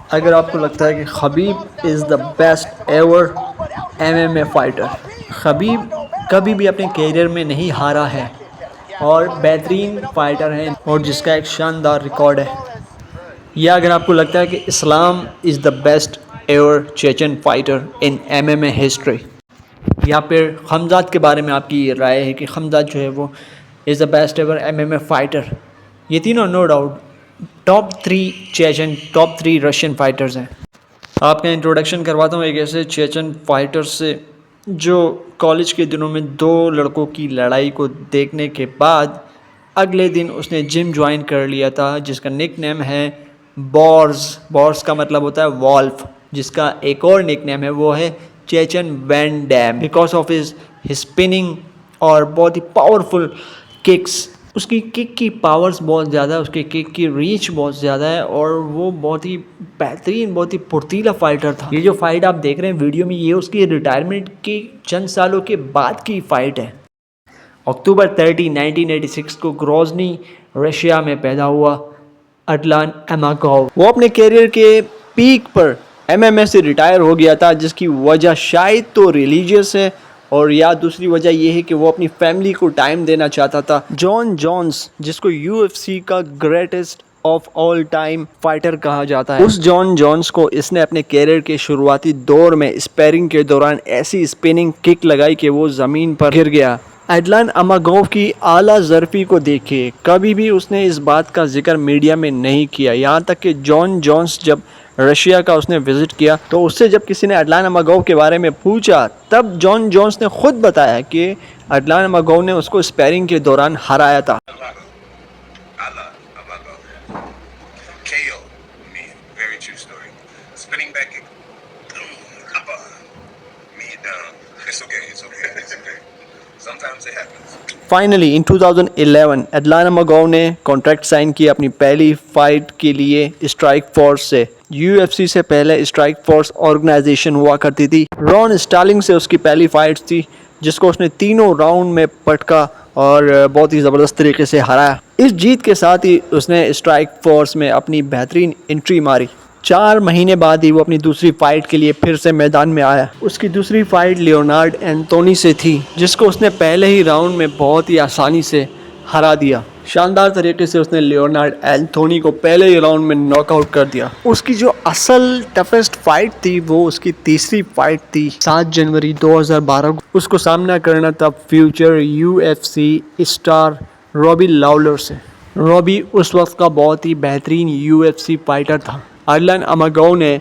अगर आपको लगता है कि Khabib is the best ever MMA fighter, Khabib कभी भी अपने करियर में नहीं हारा है और बेहतरीन फाइटर है और जिसका एक शानदार रिकॉर्ड है। या अगर आपको लगता है कि Islam is the best ever Chechen fighter in MMA history, या फिर हमजाद के बारे में आपकी ये राय है कि हमजाद जो है वो is the best ever MMA fighter, ये तीनों no doubt top 3 Chechen, top 3 Russian fighters हैं। आपका इंट्रोडक्शन करवाता हूँ एक ऐसे चेचन फाइटर से जो कॉलेज के दिनों में दो लड़कों की लड़ाई को देखने के बाद अगले दिन उसने जिम ज्वाइन कर लिया था, जिसका निक नेम है बॉर्स। बॉर्स का मतलब होता है वॉल्फ, जिसका एक और निक नेम है वो है Chechen Van Damme, because of his spinning और बहुत ही पावरफुल किक्स। उसकी किक की पावर्स बहुत ज़्यादा है, उसके किक की रीच बहुत ज़्यादा है और वो बहुत ही बेहतरीन, बहुत ही फुर्तीला फाइटर था। ये जो फाइट आप देख रहे हैं वीडियो में, ये उसकी रिटायरमेंट के चंद सालों के बाद की फाइट है। अक्टूबर 30, 1986 को ग्रोजनी रशिया में पैदा हुआ अडलान अमागोव। वो अपने करियर के पीक पर एमएमए से रिटायर हो गया था, जिसकी वजह शायद तो रिलीजियस है और या दूसरी वजह यह है कि वो अपनी फैमिली को टाइम देना चाहता था। जॉन जोन्स, जिसको यूएफसी का greatest of all time fighter कहा जाता है, उस जॉन जोन्स को इसने अपने कैरियर के शुरुआती दौर में स्पैरिंग के दौरान ऐसी स्पिनिंग किक लगाई कि वो ज़मीन पर गिर गया। एडलान अमागोव की आला ज़रफ़ी को देखिए, कभी भी उसने इस बात का जिक्र मीडिया में नहीं किया। यहाँ तक कि जॉन जोन्स जब रशिया का उसने विज़िट किया तो उससे जब किसी ने एडलान अमागोव के बारे में पूछा, तब जॉन जोन्स ने खुद बताया कि एडलान अमागोव ने उसको स्पैरिंग के दौरान हराया था। फाइनली इन 2011 एडलान अमागोव ने कॉन्ट्रैक्ट साइन किया अपनी पहली फाइट के लिए स्ट्राइक फोर्स से। यूएफसी से पहले स्ट्राइक फोर्स ऑर्गेनाइजेशन हुआ करती थी। रॉन स्टार्लिंग से उसकी पहली फाइट थी, जिसको उसने तीनों राउंड में पटका और बहुत ही ज़बरदस्त तरीके से हराया। इस जीत के साथ ही उसने स्ट्राइक फोर्स में अपनी बेहतरीन एंट्री मारी। 4 महीने बाद ही वो अपनी दूसरी फाइट के लिए फिर से मैदान में आया। उसकी दूसरी फाइट लियोनार्ड एंथोनी से थी, जिसको उसने पहले ही राउंड में बहुत ही आसानी से हरा दिया। शानदार तरीके से उसने लियोनार्ड एंथोनी को पहले ही राउंड में नॉकआउट कर दिया। उसकी जो असल टफेस्ट फाइट थी वो उसकी तीसरी फाइट थी 7 जनवरी 2012 को। उसको सामना करना था फ्यूचर यूएफसी स्टार रॉबी लाउलर से। रॉबी उस वक्त का बहुत ही बेहतरीन यूएफसी फाइटर था। एडलान अमागोव ने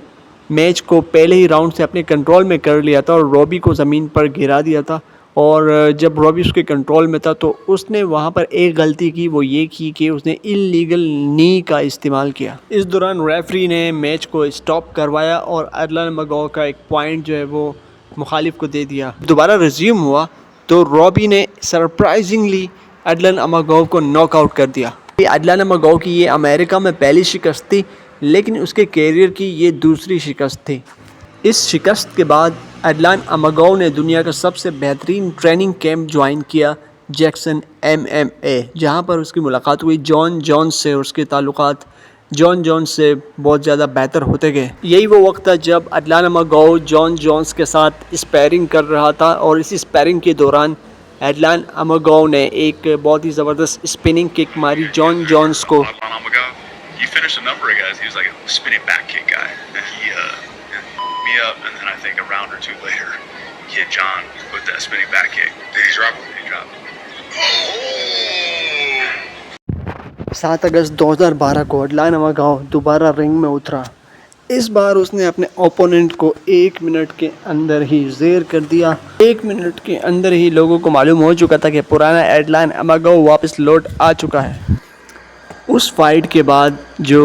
मैच को पहले ही राउंड से अपने कंट्रोल में कर लिया था और रॉबी को ज़मीन पर गिरा दिया था। और जब रॉबी उसके कंट्रोल में था तो उसने वहाँ पर एक गलती की, वो ये की कि उसने इल्लीगल नी का इस्तेमाल किया। इस दौरान रेफरी ने मैच को स्टॉप करवाया और एडलान अमागोव का एक पॉइंट जो है वो मुखालिफ को दे दिया। दोबारा रिज्यूम हुआ तो रॉबी ने सरप्राइजिंगली एडलान अमागोव को नॉकआउट कर दिया। एडलान अमागोव की ये अमेरिका में पहली शिकस्त थी, लेकिन उसके कैरियर की ये दूसरी शिकस्त थी। इस शिकस्त के बाद एडलान अमागोव ने दुनिया का सबसे बेहतरीन ट्रेनिंग कैंप ज्वाइन किया, जैक्सन एमएमए, जहां पर उसकी मुलाकात हुई जॉन जोन्स से। उसके ताल्लुकात जॉन जोन्स से बहुत ज़्यादा बेहतर होते गए। यही वो वक्त था जब एडलान अमागोव जॉन जोन्स के साथ स्पैरिंग कर रहा था और इसी स्पैरिंग के दौरान एडलान अमागोव ने एक बहुत ही ज़बरदस्त स्पिनिंग किक मारी जॉन जोन्स को। He finished a number of guys. He was like a spinning back kick guy. He beat me up, and then I think a round or two later, he hit John with that spinning back kick. Did he drop him? He dropped him. 7 अगस्त 2012 को एडलान अमागोव दोबारा ring में उतरा। इस बार उसने अपने opponent को 1 minute के अंदर ही ज़ेर कर दिया। 1 मिनट के अंदर ही लोगों को मालूम हो चुका था कि पुराना एडलान अमागोव वापस लौट आ चुका है। उस फाइट के बाद जो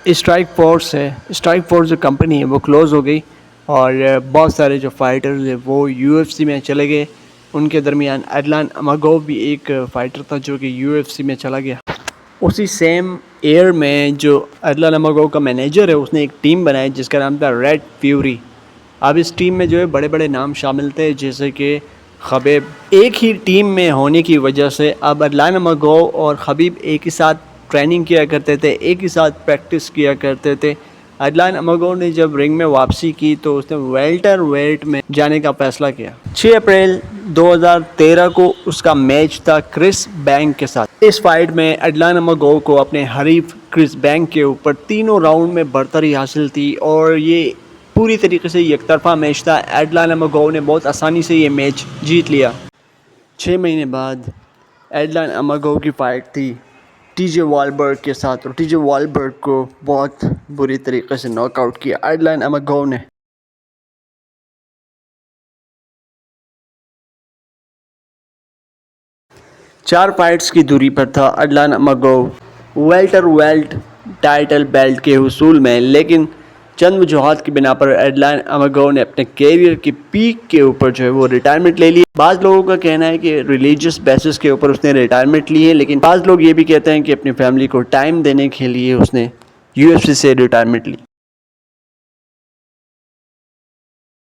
स्ट्राइक फोर्स जो कंपनी है वो क्लोज़ हो गई और बहुत सारे जो फाइटर्स हैं वो यूएफसी में चले गए। उनके दरमियान एडलान अमागोव भी एक फ़ाइटर था जो कि यूएफसी में चला गया। उसी सेम ईयर में जो एडलान अमागोव का मैनेजर है उसने एक टीम बनाई जिसका नाम था रेड फ्यूरी। अब इस टीम में जो है बड़े बड़े नाम शामिल थे, जैसे कि खबीब। एक ही टीम में होने की वजह से अब एडलान अमागोव और खबीब एक ही साथ ट्रेनिंग किया करते थे, एक ही साथ प्रैक्टिस किया करते थे एडलाइन अमागो ने जब रिंग में वापसी की तो उसने वेल्टर वेट में जाने का फैसला किया। 6 अप्रैल 2013 को उसका मैच था क्रिस बैंक के साथ। इस फाइट में एडलाइन अमागो को अपने हरीफ क्रिस बैंक के ऊपर तीनों राउंड में बढ़तरी हासिल थी और ये पूरी तरीके से एकतरफा मैच था। एडलाइन अमागो ने बहुत आसानी से ये मैच जीत लिया। 6 महीने बाद एडलाइन अमागो की फ़ाइट थी टीजे वालबर्ग के साथ और टीजे वालबर्ग को बहुत बुरी तरीके से नॉकआउट किया एडलाइन अमागो ने। 4 फाइट्स की दूरी पर था एडलाइन अमागो वेल्ट टाइटल बेल्ट के हुसूल में, लेकिन चंद वजूहात की बिना पर एडलाइन अमागो ने अपने कैरियर की पीक के ऊपर जो है वो रिटायरमेंट ले ली। बाज़ लोगों का कहना है कि रिलीजियस बेसिस के ऊपर उसने रिटायरमेंट ली है, लेकिन बाज़ लोग ये भी कहते हैं कि अपनी फैमिली को टाइम देने के लिए उसने यूएफसी से रिटायरमेंट ली।